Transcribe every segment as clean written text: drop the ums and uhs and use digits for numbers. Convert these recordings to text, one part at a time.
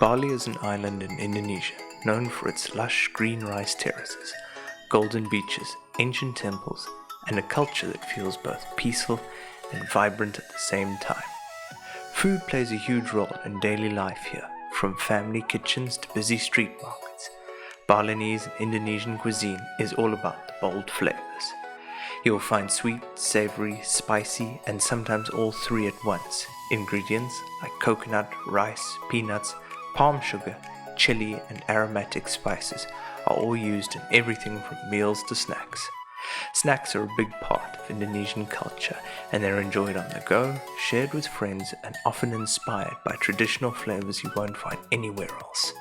Bali is an island in Indonesia known for its lush green rice terraces, golden beaches, ancient temples, and a culture that feels both peaceful and vibrant at the same time. Food plays a huge role in daily life here, from family kitchens to busy street markets. Balinese and Indonesian cuisine is all about the bold flavors. You'll find sweet, savory, spicy, and sometimes all three at once. Ingredients like coconut, rice, peanuts, palm sugar, chili, and aromatic spices are all used in everything from meals to snacks. Snacks are a big part of Indonesian culture, and they're enjoyed on the go, shared with friends, and often inspired by traditional flavors you won't find anywhere else.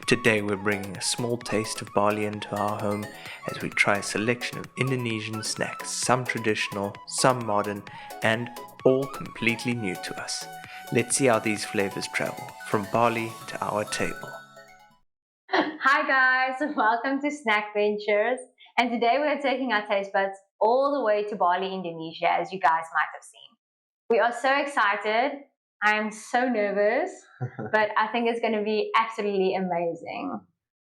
Today we're bringing a small taste of Bali into our home as we try a selection of Indonesian snacks, some traditional, some modern, and all completely new to us. Let's see how these flavors travel from Bali to our table. Hi guys, welcome to Snack Ventures, and today we're taking our taste buds all the way to Bali, Indonesia, as you guys might have seen. We are so excited. I'm so nervous, but I think it's going to be absolutely amazing.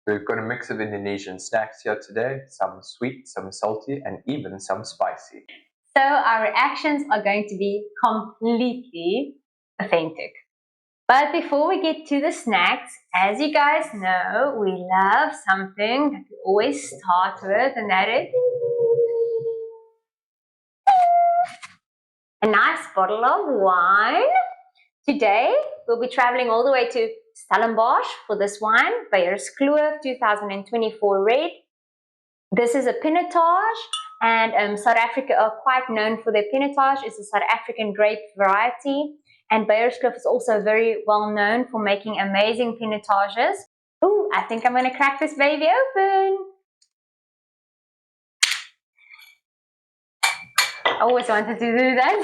We've got a mix of Indonesian snacks here today, some sweet, some salty, and even some spicy. So our reactions are going to be completely authentic. But before we get to the snacks, as you guys know, we love something that we always start with, and that is a nice bottle of wine. Today, we'll be traveling all the way to Stellenbosch for this wine, Beierskloof 2024 red. This is a Pinotage, and South Africa are quite known for their Pinotage. It's a South African grape variety. And Beierskloof is also very well known for making amazing Pinotages. Ooh, I think I'm going to crack this baby open. I always wanted to do that.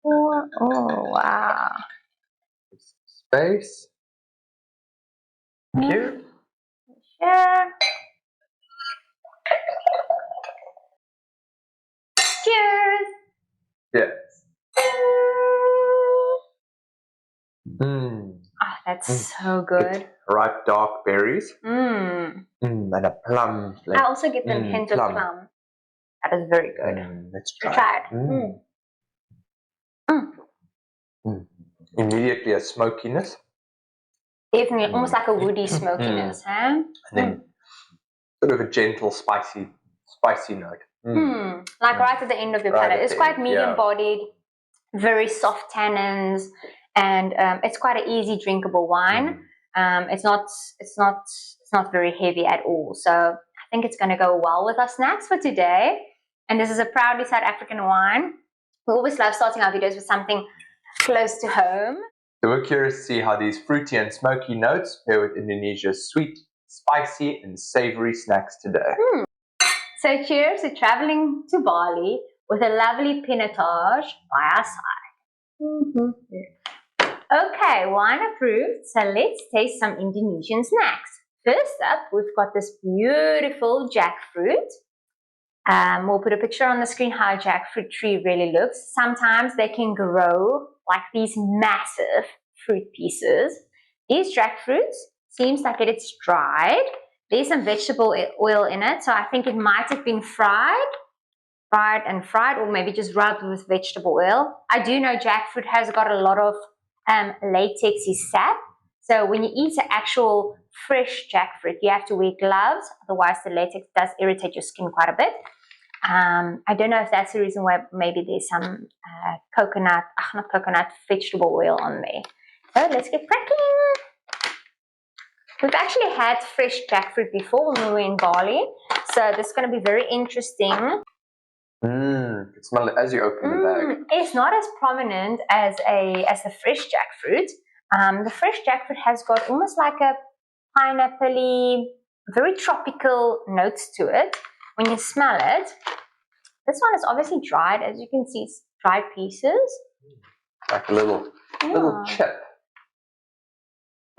Oh, wow. Space. Thank you. Sure. Cheers. Yes. Oh, that's so good. Ripe dark berries. Mm. And a plum flavor. I also get the hint of plum. That is very good. Let's try Try it. Immediately a smokiness. Definitely, almost like a woody smokiness, huh? And then sort of a gentle, spicy note. Like right at the end of your palate. It's quite medium-bodied, very soft tannins, and it's quite an easy drinkable wine. It's not very heavy at all. So I think it's going to go well with our snacks for today. And this is a proudly South African wine. We always love starting our videos with something close to home. So we're curious to see how these fruity and smoky notes pair with Indonesia's sweet, spicy, and savory snacks today. So cheers to traveling to Bali with a lovely Pinotage by our side. Okay, wine approved. So let's taste some Indonesian snacks. First up, we've got this beautiful jackfruit. We'll put a picture on the screen how a jackfruit tree really looks. Sometimes they can grow like these massive fruit pieces. These jackfruits seems like it's dried. There's some vegetable oil in it, so I think it might have been fried, or maybe just rubbed with vegetable oil. I do know jackfruit has got a lot of latexy sap, so when you eat an actual fresh jackfruit, you have to wear gloves, otherwise the latex does irritate your skin quite a bit. I don't know if that's the reason why maybe there's some vegetable oil on there. So let's get cracking. We've actually had fresh jackfruit before when we were in Bali, so this is going to be very interesting. You can smell it as you open the bag. It's not as prominent as the fresh jackfruit. The fresh jackfruit has got almost like a pineapple-y, very tropical notes to it. When you smell it, this one is obviously dried. As you can see, it's dried pieces. Like a little chip.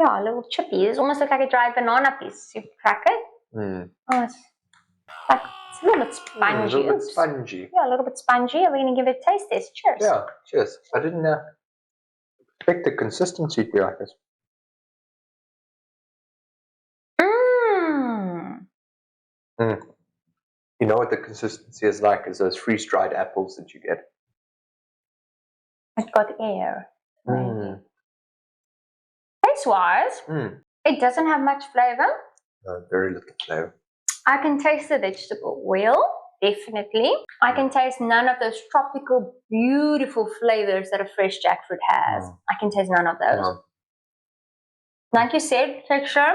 Yeah, a little chippy. It almost looks like a dried banana piece. You crack it. Oh, it's a little bit spongy. A little bit spongy. Yeah, a little bit spongy. Are we going to give it a taste test? Cheers. Yeah, cheers. I didn't expect the consistency to be like this. You know what the consistency is like? Is those freeze-dried apples that you get. It's got air. Taste-wise, it doesn't have much flavor. No, very little flavor. I can taste the vegetable oil, definitely. I can taste none of those tropical, beautiful flavors that a fresh jackfruit has. I can taste none of those. Like you said, texture, a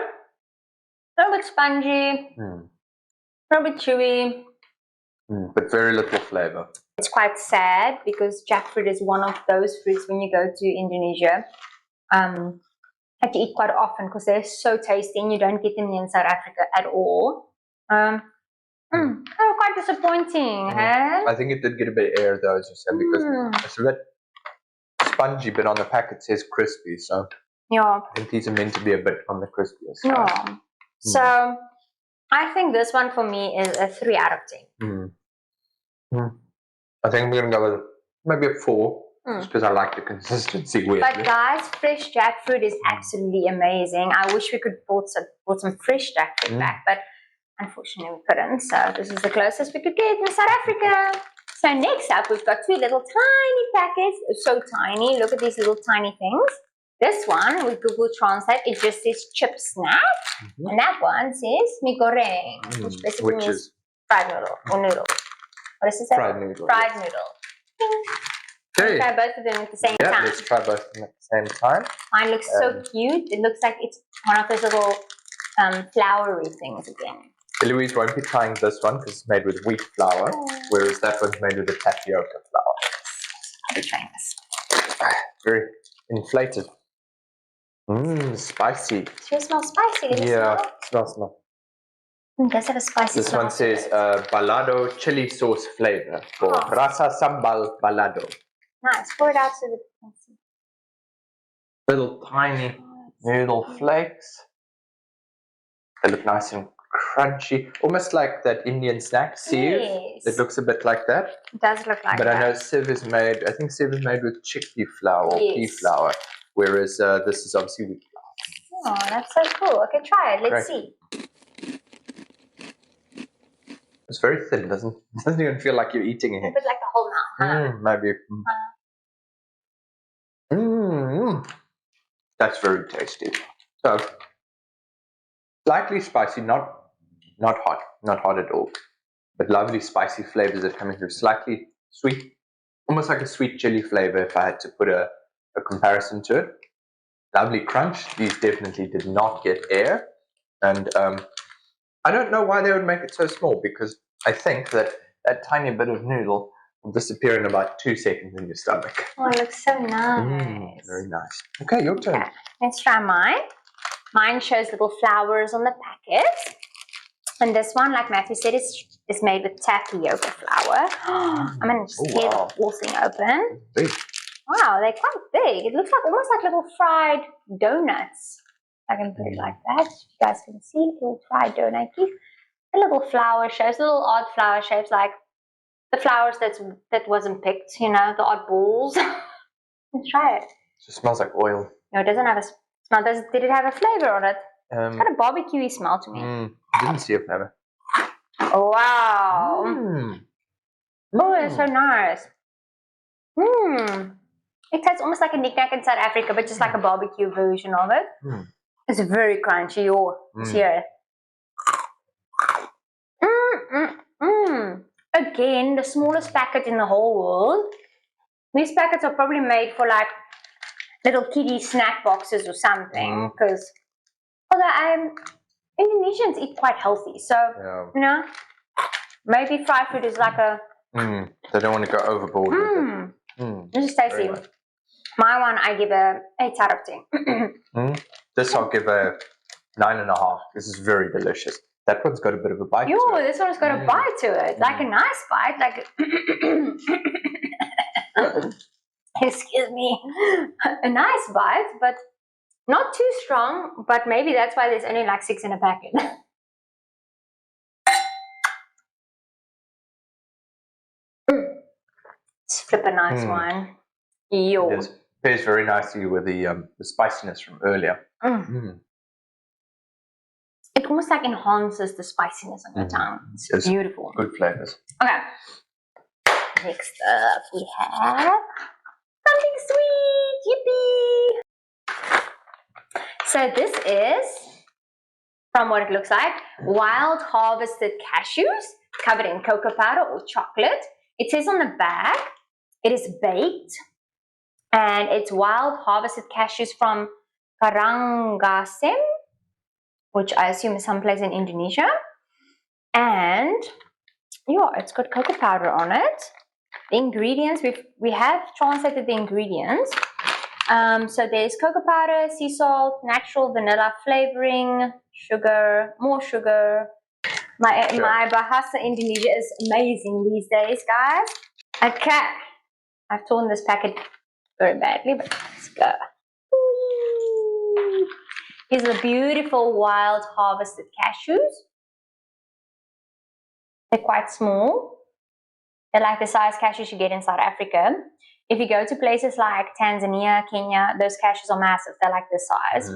little bit spongy, a little bit chewy. But very little flavor. It's quite sad because jackfruit is one of those fruits when you go to Indonesia that you eat quite often because they're so tasty and you don't get them in South Africa at all. Quite disappointing, huh? I think it did get a bit of air though, as you said, because it's a bit spongy, but on the pack it says crispy, so yeah. I think these are meant to be a bit on the crispier side. Yeah. So I think this one for me is a 3 out of 10. I think I'm going to go with maybe a 4, just because I like the consistency weirdly. But guys, fresh jackfruit is absolutely amazing. I wish we could bought some fresh jackfruit back, but unfortunately we couldn't. So this is the closest we could get in South Africa. So next up, we've got 2 little tiny packets. So tiny. Look at these little tiny things. This one, with Google Translate, it just says chip snack. And that one says mie goreng, which basically means fried noodle or noodle. What does it say? Fried noodle. Fried noodle. Okay. Let's try both of them at the same time. Let's try both of them at the same time. Mine looks so cute. It looks like it's one of those little floury things again. Eloise won't be trying this one because it's made with wheat flour, whereas that one's made with a tapioca flour. I'll be trying this. Very inflated. Spicy. It sure smells spicy. Does it smell. It does have a spicy This smell. one says balado chili sauce flavor for rasa sambal balado. Nice. Pour it out so that you can see. Little tiny noodle flakes. They look nice and crunchy, almost like that Indian snack, Sev. Yes. It looks a bit like that. It does look like but that. I know Sev is made, I think Sev is made with chickpea flour or pea flour, whereas this is obviously wheat flour. Oh, that's so cool. Okay, try it. Let's see. It's very thin, doesn't even feel like you're eating it. A bit like the whole mouth, huh? Maybe. That's very tasty. So, slightly spicy, not hot at all, but lovely spicy flavors that are coming through. Slightly sweet, almost like a sweet chili flavor if I had to put a comparison to it. Lovely crunch. These definitely did not get air, and I don't know why they would make it so small, because I think that tiny bit of noodle will disappear in about 2 seconds in your stomach. Oh, it looks so nice. Very nice. Okay, your turn. Okay, let's try mine. Mine shows little flowers on the packet. And this one, like Matthew said, is made with tapioca flour. I'm going to just tear the whole thing open. Big. Wow, they're quite big. It looks like almost like little fried donuts. I can put it like that. You guys can see little fried donut. A little flower shapes, little odd flower shapes, like the flowers that wasn't picked, you know, the odd balls. Let's try it. It just smells like oil. No, it doesn't have a smell. Did it have a flavor on it? It's got a barbecue smell to me. I didn't see a flavor. Oh, wow. Oh, it's so nice. It tastes almost like a knick-knack in South Africa, but just like a barbecue version of it. It's very crunchy. Let's hear it. Again, the smallest packet in the whole world. These packets are probably made for like little kiddie snack boxes or something, because although Indonesians eat quite healthy, so you know, maybe fried food is like a they don't want to go overboard with it. This is tasty. My one I give a 8 out of 10. This I'll give a 9.5. This is very delicious. That one's got a bit of a bite to it. This one's got a bite to it, like a nice bite, like excuse me, a nice bite, but not too strong. But maybe that's why there's only like 6 in a packet. It's flip a nice one. Yo. Yes. pairs very nicely with the spiciness from earlier. It almost like enhances the spiciness on your tongue. It's beautiful. Good flavors. Okay. Next up, we have something sweet. Yippee! So this is, from what it looks like, wild harvested cashews covered in cocoa powder or chocolate. It says on the back, it is baked, and it's wild harvested cashews from Karangasem, which I assume is someplace in Indonesia. And yeah, it's got cocoa powder on it. The ingredients, we have translated the ingredients. So there's cocoa powder, sea salt, natural vanilla flavoring, sugar, more sugar. My Bahasa Indonesia is amazing these days, guys. Okay, I've torn this packet very badly, but let's go. Here's the beautiful wild harvested cashews. They're quite small. They're like the size cashews you get in South Africa. If you go to places like Tanzania, Kenya, those cashews are massive. They're like this size,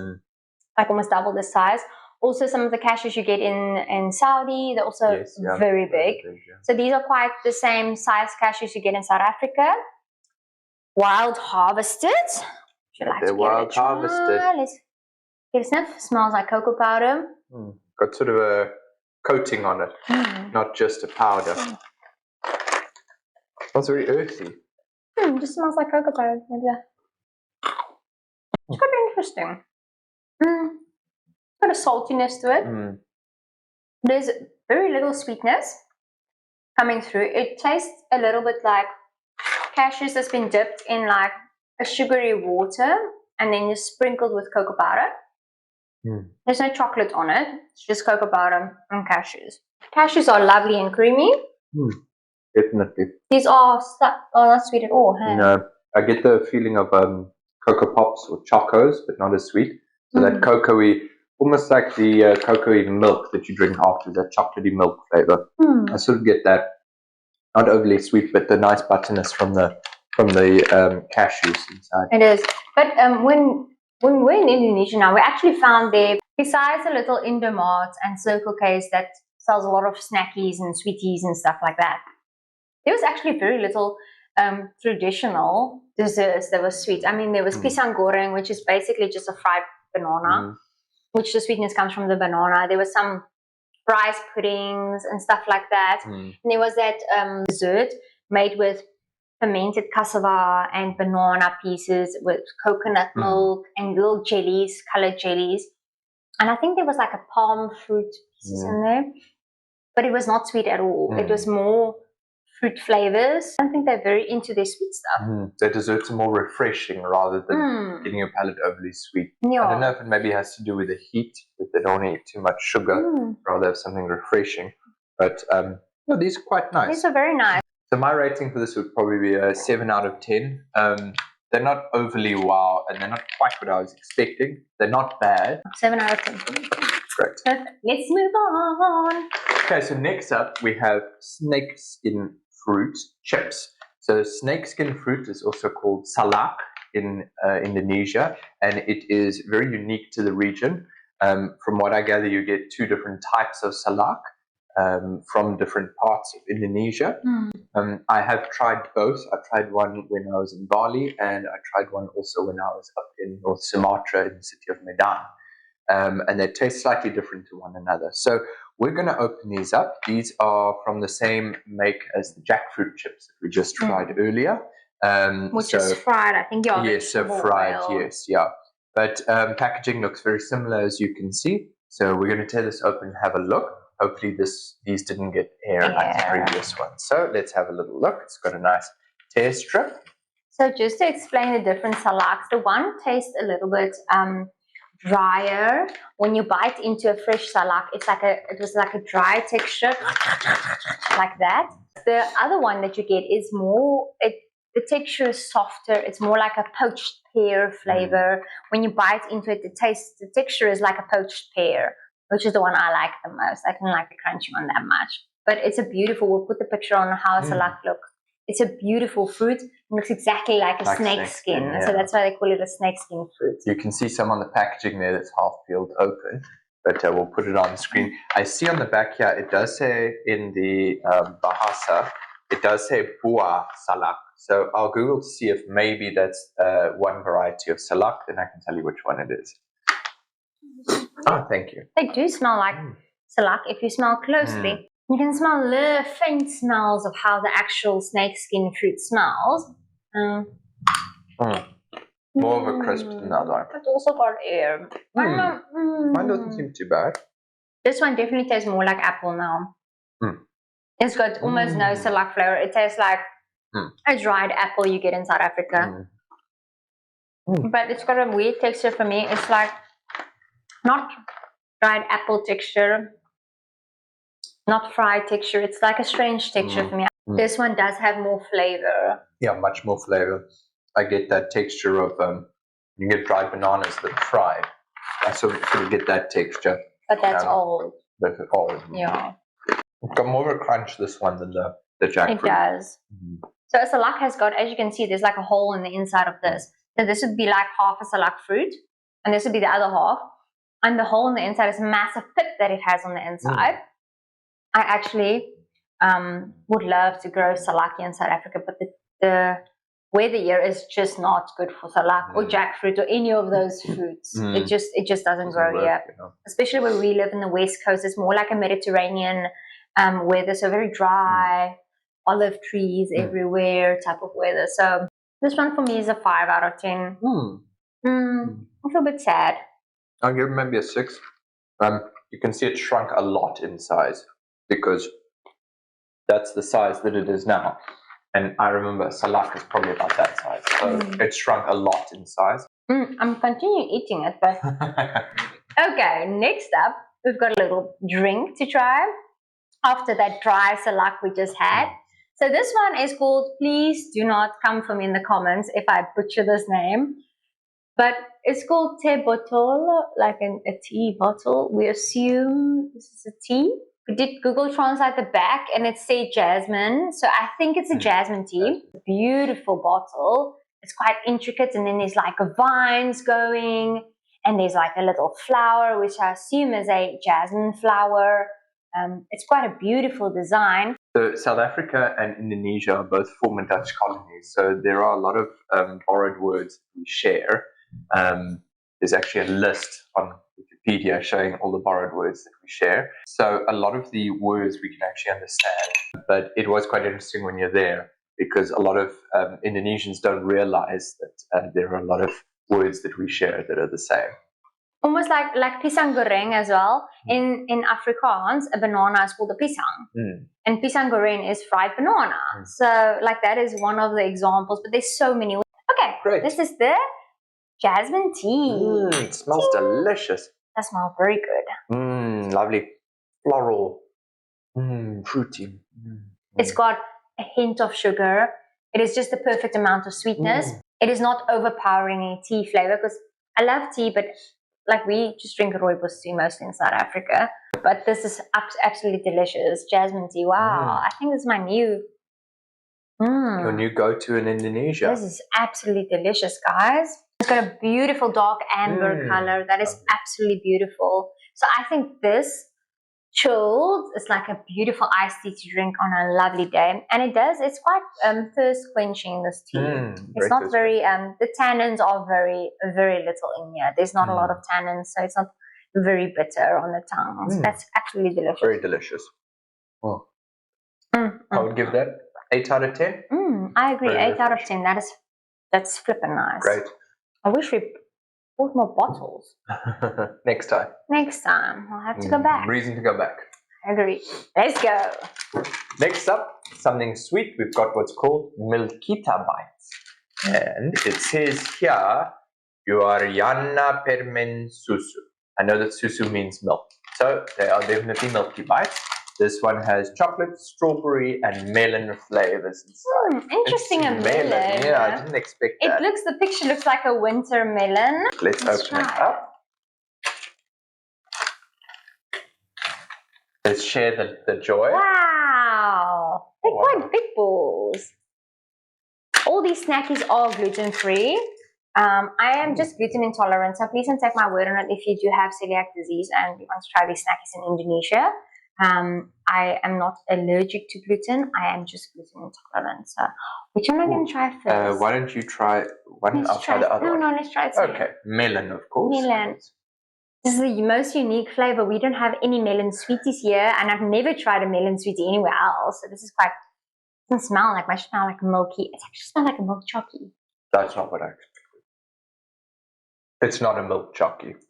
like almost double this size. Also, some of the cashews you get in Saudi, they're also very big. So these are quite the same size cashews you get in South Africa. Wild harvested. They're wild harvested. Let's get a sniff. Smells like cocoa powder. Got sort of a coating on it, not just a powder. Smells very earthy. Just smells like cocoa powder. It's quite interesting. Got a saltiness to it. There's very little sweetness coming through. It tastes a little bit like cashews that's been dipped in like a sugary water and then just sprinkled with cocoa powder. There's no chocolate on it. It's just cocoa powder and cashews. Cashews are lovely and creamy. Definitely. These are not sweet at all. Huh? No, I get the feeling of Cocoa Pops or Chocos, but not as sweet. So that cocoa-y, almost like the cocoa-y milk that you drink after, that chocolatey milk flavor. I sort of get that, not overly sweet, but the nice butterness from the cashews inside. It is. But when we're in Indonesia now, we actually found there, besides a little Indomart and Circle K's that sells a lot of snackies and sweeties and stuff like that, there was actually very little traditional desserts that were sweet. I mean, there was pisang goreng, which is basically just a fried banana, which the sweetness comes from the banana. There was some rice puddings and stuff like that. And there was that dessert made with fermented cassava and banana pieces with coconut milk and little jellies, colored jellies. And I think there was like a palm fruit pieces in there, but it was not sweet at all. It was more fruit flavors. I don't think they're very into their sweet stuff. Their desserts are more refreshing rather than getting your palate overly sweet. Yeah. I don't know if it maybe has to do with the heat, that they don't eat too much sugar, rather have something refreshing. But no, these are quite nice. These are very nice. So my rating for this would probably be a 7 out of 10. They're not overly wow, and they're not quite what I was expecting. They're not bad. 7 out of 10. Great. Let's move on. Okay, so next up we have snakeskin fruit chips. So snakeskin fruit is also called salak in Indonesia, and it is very unique to the region. From what I gather, you get 2 different types of salak from different parts of Indonesia. I have tried both. I tried one when I was in Bali, and I tried one also when I was up in North Sumatra in the city of Medan. And they taste slightly different to one another. So we're going to open these up. These are from the same make as the jackfruit chips that we just tried earlier. Which is fried, I think. Yes, so fried, yes, yeah. But packaging looks very similar, as you can see. So we're going to tear this open and have a look. Hopefully these didn't get air like the previous ones. So let's have a little look. It's got a nice tear strip. So just to explain the different salaks, the one tastes a little bit drier. When you bite into a fresh salak, it was like a dry texture, like that. The other one that you get is more, the texture is softer. It's more like a poached pear flavor. When you bite into it, the texture is like a poached pear, which is the one I like the most. I don't like the crunchy one that much. But it's a beautiful, we'll put the picture on how salak looks. It's a beautiful fruit, looks exactly like a snake skin. yeah. So that's why they call it a snake skin fruit. You can see some on the packaging there that's half peeled open, but we'll put it on the screen. I see on the back here, it does say in the Bahasa, it does say buah salak. So I'll Google to see if maybe that's one variety of salak, then I can tell you which one it is. Oh, thank you. They do smell like salak if you smell closely. You can smell little faint smells of how the actual snake skin fruit smells. More of a crisp than the other one. It's also got air. Mine doesn't seem too bad. This one definitely tastes more like apple now. It's got almost no salak flavor. It tastes like a dried apple you get in South Africa. But it's got a weird texture for me. It's like not dried apple texture, not fried texture. It's like a strange texture for me. This one does have more flavor. Yeah, much more flavor. I get that texture of you get dried bananas that are fried. I sort of get that texture. But that's old. That's old. Yeah. It's got more of a crunch, this one, than the jackfruit. It does. So a salak has got, as you can see, there's like a hole in the inside of this. So this would be like half a salak fruit, and this would be the other half. And the hole in the inside is a massive pit that it has on the inside. I actually would love to grow salak in South Africa, but the weather here is just not good for salak or jackfruit or any of those fruits. It just doesn't grow here. You know. Especially where we live in the West Coast, it's more like a Mediterranean weather, so very dry, olive trees everywhere type of weather. So this one for me is a 5 out of 10. I feel a bit sad. I'll give it maybe a 6. You can see it shrunk a lot in size because that's the size that it is now. And I remember salak is probably about that size. So it shrunk a lot in size. I'm continuing eating it, but okay, next up, we've got a little drink to try after that dry salak we just had. So this one is called, please do not come for me in the comments if I butcher this name, but it's called te botol, like a tea bottle. We assume this is a tea. We did Google Translate the back and it said jasmine. So I think it's a jasmine tea. Beautiful bottle. It's quite intricate, and then there's like vines going, and there's like a little flower, which I assume is a jasmine flower. It's quite a beautiful design. So South Africa and Indonesia are both former Dutch colonies. So there are a lot of borrowed words we share. There's actually a list on Wikipedia showing all the borrowed words that we share. So a lot of the words we can actually understand, but it was quite interesting when you're there because a lot of Indonesians don't realize that there are a lot of words that we share that are the same. Almost like pisang goreng as well. In Afrikaans, a banana is called a pisang. And pisang goreng is fried banana. So like that is one of the examples, but there's so many. Okay, great. This is the jasmine tea. It smells delicious. That smells very good. Lovely. Floral. Fruity. It's got a hint of sugar. It is just the perfect amount of sweetness. It is not overpowering a tea flavor because I love tea, but like we just drink rooibos tea mostly in South Africa. But this is absolutely delicious. Jasmine tea. Wow. I think this is my new... Your new go-to in Indonesia. This is absolutely delicious, guys. It's got a beautiful dark amber color. That is absolutely beautiful. So I think this chilled is like a beautiful iced tea to drink on a lovely day. And it's quite thirst quenching, this tea. It's not very, the tannins are very, very little in here. There's not a lot of tannins, so it's not very bitter on the tongue. So that's absolutely delicious. Very delicious. I would give that 8 out of 10. I agree, very 8 out of 10. That's flipping nice. Great. I wish we bought more bottles. Next time. Next time. I'll have to go back. Reason to go back. I agree. Let's go. Next up, something sweet. We've got what's called Milkita bites. And it says here, Yuariana permen susu. I know that susu means milk. So they are definitely milky bites. This one has chocolate, strawberry, and melon flavors inside. Interesting, a melon. Yeah, I didn't expect that. The picture looks like a winter melon. Let's open it up. Let's share the joy. Wow. They're quite big balls. all these snackies are gluten-free. I am just gluten intolerant, so please don't take my word on it if you do have celiac disease and you want to try these snackies in Indonesia. I am not allergic to gluten. I am just gluten intolerant. So, which one am I going to try first? Why don't you try one? I'll try the other one. No, let's try it. Okay, melon, of course. Melon. This is the most unique flavor. We don't have any melon sweeties here, and I've never tried a melon sweetie anywhere else. So this is quite. It doesn't smell like much. Smell like milky. It actually smells like a milk chocolate. That's not what I expected. It's not a milk chocolate.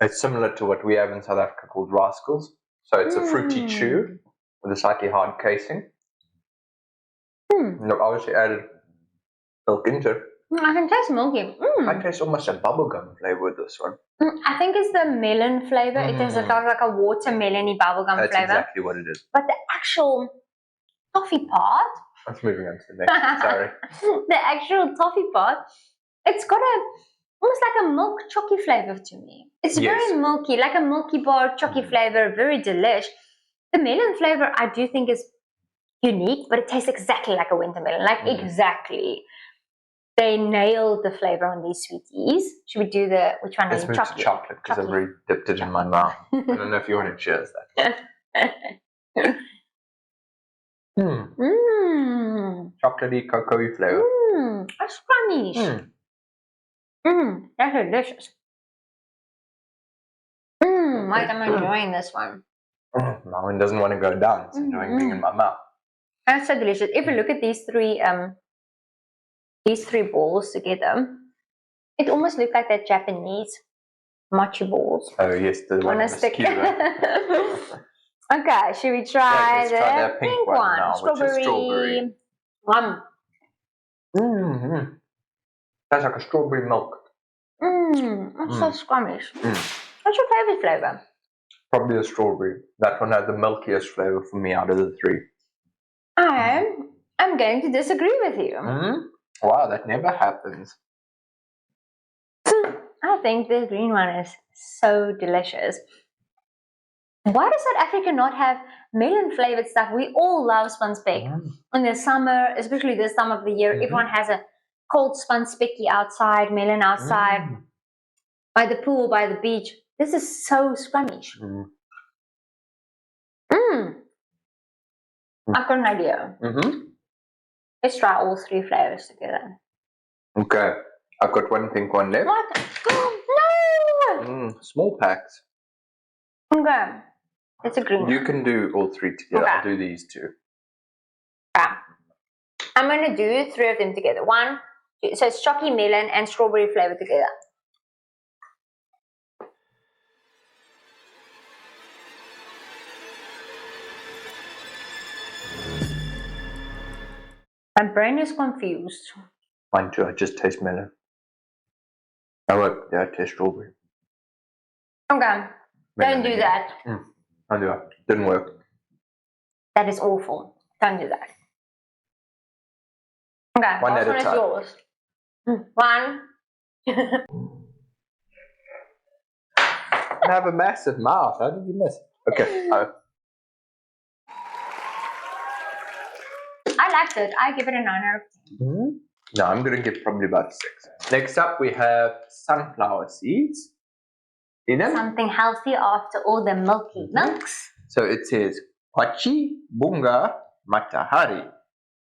It's similar to what we have in South Africa called rascals. So it's a fruity chew with a slightly hard casing. And I've obviously added milk into it. I can taste milky. I taste almost a bubblegum flavor with this one. I think it's the melon flavor. It has like a watermelony bubblegum flavor. That's exactly what it is. But the actual toffee part. Let's moving on to the next one. Sorry. The actual toffee part, it's got almost like a milk chocolate flavor to me. It's very milky, like a milky bar chocolate flavor, very delish. The melon flavor I do think is unique, but it tastes exactly like a winter melon, like exactly. They nailed the flavor on these sweeties. Should we do which one? Let's move to chocolate because I've already dipped it in my mouth. I don't know if you want to cheers that. Chocolatey, cocoa-y flavor. That's crunchish. That's delicious. Wait, I'm enjoying this one. My one doesn't want to go down. It's enjoying being in my mouth. That's so delicious. If you look at these three balls together, it almost looks like that Japanese mochi balls. Oh yes, the one on a stick. Okay, should we try the pink one now, strawberry. That's like a strawberry milk. That's so scrummish. What's your favorite flavor? Probably the strawberry. That one had the milkiest flavor for me out of the three. I'm going to disagree with you. Wow, that never happens. I think the green one is so delicious. Why does South Africa not have melon flavored stuff? We all love spun speck. In the summer, especially this time of the year, everyone has a cold spun specky outside, melon outside, by the pool, by the beach. This is so scrummish. I've got an idea. Let's try all three flavors together. Okay, I've got one pink one left. What? No! Small packs. Okay, it's a green one. You can do all three together. I'll do these two. Okay. I'm going to do three of them together. One, two. So it's chocolate melon and strawberry flavor together. My brain is confused. Mine too. I just taste melon. Oh, wait. Yeah, I taste strawberry. Okay. Don't do that. I do it. Didn't work. That is awful. Don't do that. Okay. One at a time. Yours. One. I have a massive mouth. How did you miss it? Okay. I liked it. I give it a 9 out of 10. No, I'm going to give probably about 6. Next up, we have sunflower seeds. Something healthy after all the milky milks. So it says Kwachi Bunga Matahari.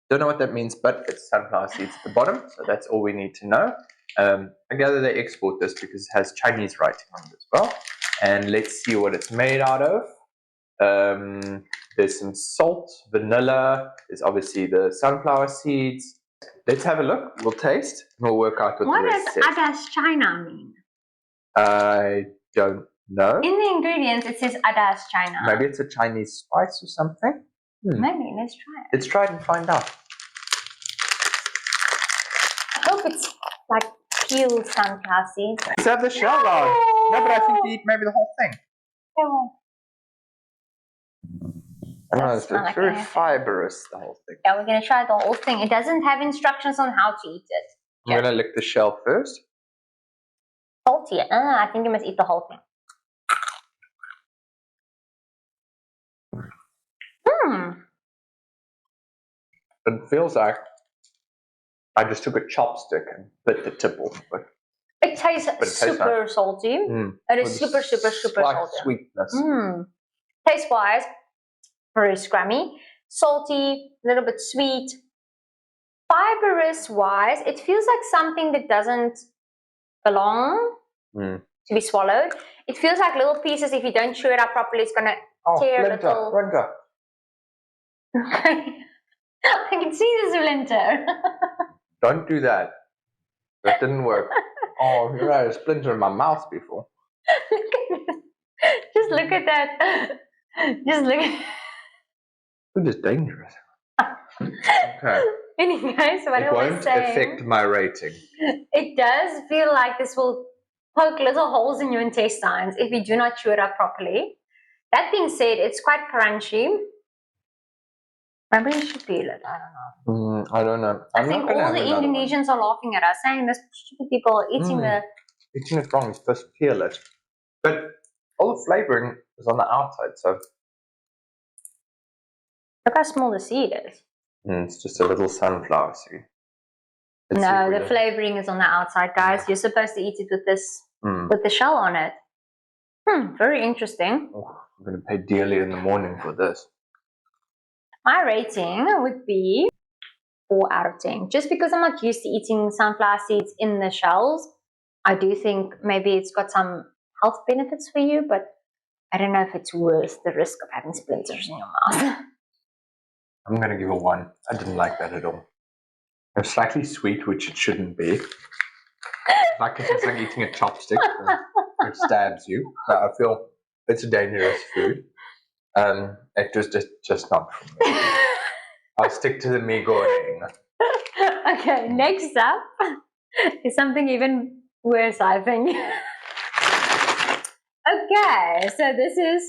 Don't know what that means, but it's sunflower seeds at the bottom. So that's all we need to know. I gather they export this because it has Chinese writing on it as well. And let's see what it's made out of. There's some salt, vanilla. There's obviously the sunflower seeds. Let's have a look. We'll taste. And we'll work out what the rest says. What does Adas China mean? I don't know. In the ingredients, it says Adas China. Maybe it's a Chinese spice or something. Maybe. Let's try it. Let's try it and find out. I hope it's like peeled sunflower seeds. Let's have the shell on. No, but I think you eat maybe the whole thing. I don't know, it's very fibrous, the whole thing. Yeah, we're going to try the whole thing. It doesn't have instructions on how to eat it. I'm going to lick the shell first. Salty. I think you must eat the whole thing. It feels like I just took a chopstick and bit the tip off. But it tastes super salty. It is super slight salty. sweetness. Taste-wise, very scrummy, salty, a little bit sweet. Fibrous-wise, it feels like something that doesn't belong to be swallowed. It feels like little pieces. If you don't chew it up properly, it's gonna tear a little. Splinter. I can see the splinter. Don't do that. That didn't work. Oh, you had a splinter in my mouth before. Just look at that. Just look at It is dangerous. Okay. Anyway, so what It I was won't saying, affect my rating. it does feel like this will poke little holes in your intestines if you do not chew it up properly. That being said, it's quite crunchy. Maybe you should peel it. I don't know. I don't know. I think all the Indonesians are laughing at us, saying this stupid people are eating eating it wrong. You're supposed to peel it, but all the flavoring is on the outside. So look how small the seed is. it's just a little sunflower seed. No, the flavoring is on the outside, guys. You're supposed to eat it with this, with the shell on it. Very interesting. Oh, I'm going to pay dearly in the morning for this. My rating would be 4 out of 10. Just because I'm not used to eating sunflower seeds in the shells, I do think maybe it's got some health benefits for you, but I don't know if it's worth the risk of having splinters in your mouth. I'm going to give it 1. I didn't like that at all. It's slightly sweet, which it shouldn't be. It's like eating a chopstick, it stabs you. So I feel it's a dangerous food. It was just not for me. I'll stick to the mee goreng. Okay, next up is something even worse, I think. Okay, so this is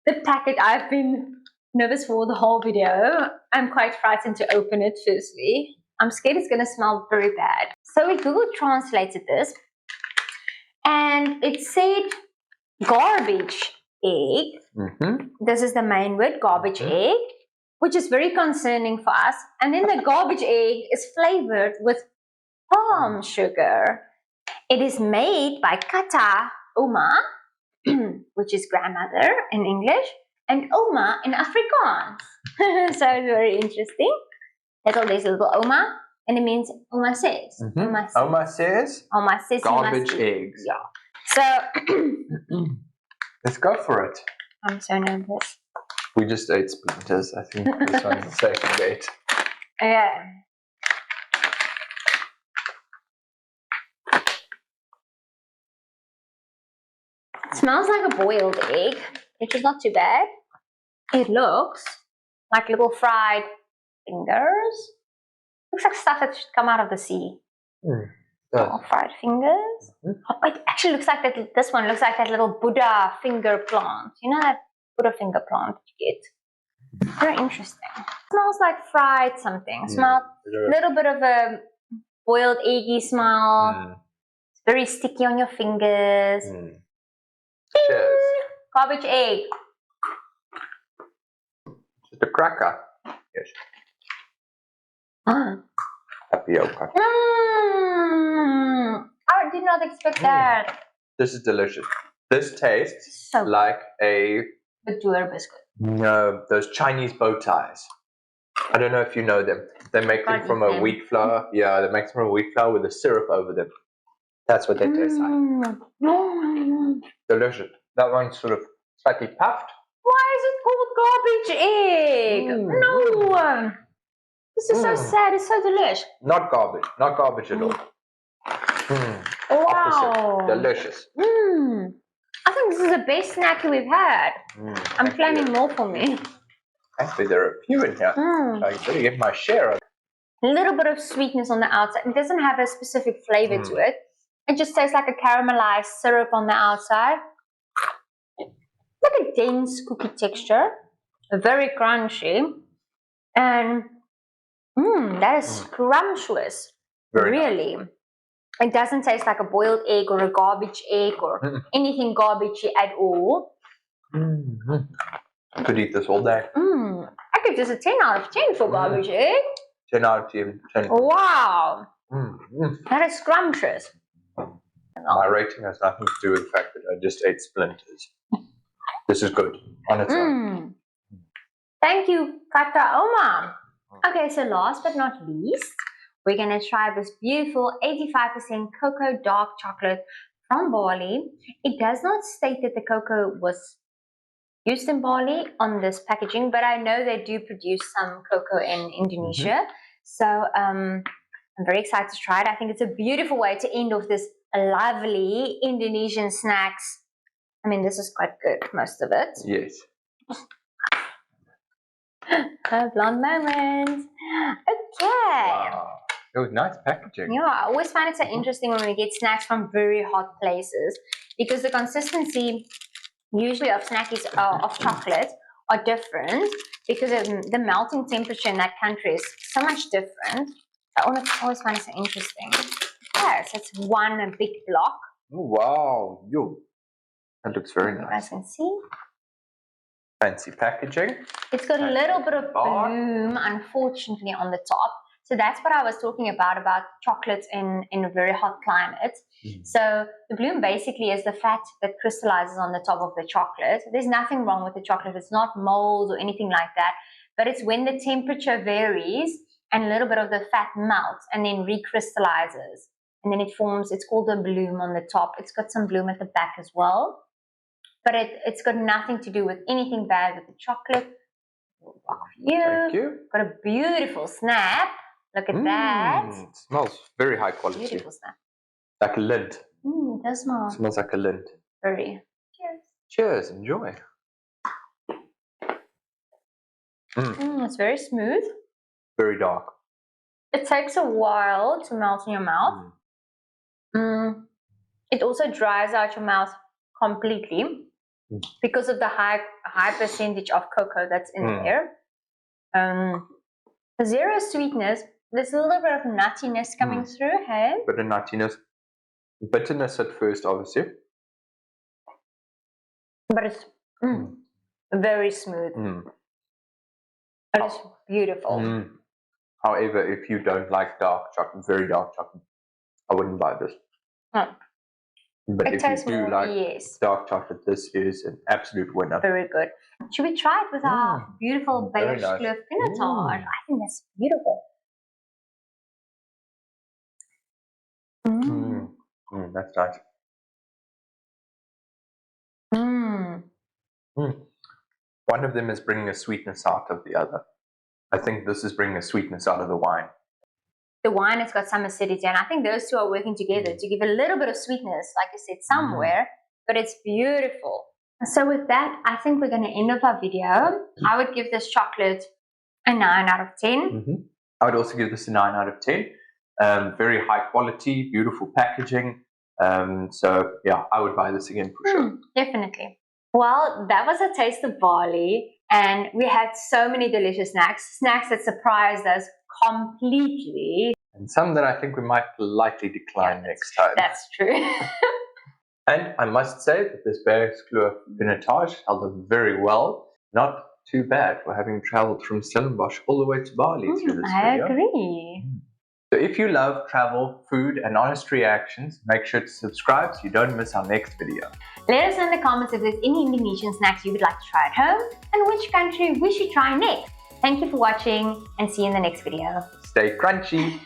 the packet I've been nervous for the whole video. I'm quite frightened to open it firstly. I'm scared it's going to smell very bad. So we Google translated this and it said garbage egg. This is the main word, garbage egg, which is very concerning for us. And then the garbage egg is flavored with palm sugar. It is made by Kata Oma, which is grandmother in English, and Oma in Afrikaans. So it's very interesting. There's a little Oma, and it means Oma says. Oma says? Oma says garbage eggs. Yeah. So let's go for it. I'm so nervous. We just ate splinters. I think this one's a safe bet. Yeah. It smells like a boiled egg, which is not too bad. It looks like little fried fingers. Looks like stuff that should come out of the sea. Little fried fingers. Oh, it actually looks like that. This one looks like that little Buddha finger plant. You know that Buddha finger plant you get? Very interesting. It smells like fried something. Smells a little bit of a boiled eggy smell. It's very sticky on your fingers. Cheers. Garbage egg. Just a cracker. Yes. Tapioca. I did not expect that. This is delicious. This tastes So like a Batur biscuit. no, those Chinese bow ties. I don't know if you know them. They make them from a wheat flour. Yeah, they make them from a wheat flour with a syrup over them. That's what they taste like. Delicious. That one's sort of slightly puffed. Why is it called garbage egg? No. This is so sad. It's so delicious. Not garbage. Not garbage at all. Wow. Opposite. Delicious. I think this is the best snack we've had. I'm claiming more for me. Actually, there are a few in here. So I better get my share of it. A little bit of sweetness on the outside. It doesn't have a specific flavor to it. It just tastes like a caramelized syrup on the outside. Like a dense cookie texture. Very crunchy. And that is scrumptious. Very really. Nice. It doesn't taste like a boiled egg or a garbage egg or anything garbagey at all. I could eat this all day. I give this a 10 out of 10 for garbage egg. 10 out of 10. Wow, that is scrumptious. My rating has nothing to do with the fact that I just ate splinters. This is good on its own. Thank you, Kata Oma. Okay, so last but not least, we're going to try this beautiful 85% cocoa dark chocolate from Bali. It does not state that the cocoa was used in Bali on this packaging, but I know they do produce some cocoa in Indonesia. So I'm very excited to try it. I think it's a beautiful way to end off this lovely Indonesian snacks. I mean, this is quite good, most of it. Yes. A blonde moment. Okay. Wow. It was nice packaging. Yeah, I always find it so interesting when we get snacks from very hot places because the consistency usually of snackies of chocolate are different because the melting temperature in that country is so much different. I always find it so interesting. Yeah, so it's one big block. Oh, wow. Yo. That looks very You nice. guys can see. Fancy packaging. It's got a little bit of bloom, unfortunately, on the top. So that's what I was talking about chocolates in a very hot climate. So the bloom basically is the fat that crystallizes on the top of the chocolate. There's nothing wrong with the chocolate. It's not mold or anything like that. But it's when the temperature varies and a little bit of the fat melts and then recrystallizes. And then it forms, it's called a bloom on the top. It's got some bloom at the back as well. But it's got nothing to do with anything bad with the chocolate. Thank you. Got a beautiful snap. Look at that. It smells very high quality. Beautiful snap. Like a lint. It does smell. It smells like a lint. Very. Cheers. Cheers. Enjoy. It's very smooth. Very dark. It takes a while to melt in your mouth. It also dries out your mouth completely because of the high percentage of cocoa that's in there. Zero sweetness. There's a little bit of nuttiness coming through, hey? Bit of nuttiness. Bitterness at first, obviously. But it's very smooth. It's beautiful. However, if you don't like dark chocolate, very dark chocolate, I wouldn't buy this. But if you do like dark chocolate, this is an absolute winner. Very good. Should we try it with our beautiful beige kleur pinotage? I think that's beautiful. That's nice. One of them is bringing a sweetness out of the other. I think this is bringing a sweetness out of the wine. The wine has got some acidity, and I think those two are working together to give a little bit of sweetness, like I said, somewhere, but it's beautiful. So with that, I think we're going to end off our video. I would give this chocolate a 9 out of 10. I would also give this a 9 out of 10. Very high quality, beautiful packaging. So yeah, I would buy this again for sure. Definitely. Well, that was a taste of Bali, and we had so many delicious snacks that surprised us completely. And some that I think we might politely decline next time. That's true. And I must say that this beige kleur pinotage held up very well. Not too bad for having traveled from Stellenbosch all the way to Bali through this video. I agree. So if you love travel, food, and honest reactions, make sure to subscribe so you don't miss our next video. Let us know in the comments if there's any Indonesian snacks you would like to try at home and which country we should try next. Thank you for watching and see you in the next video. Stay crunchy!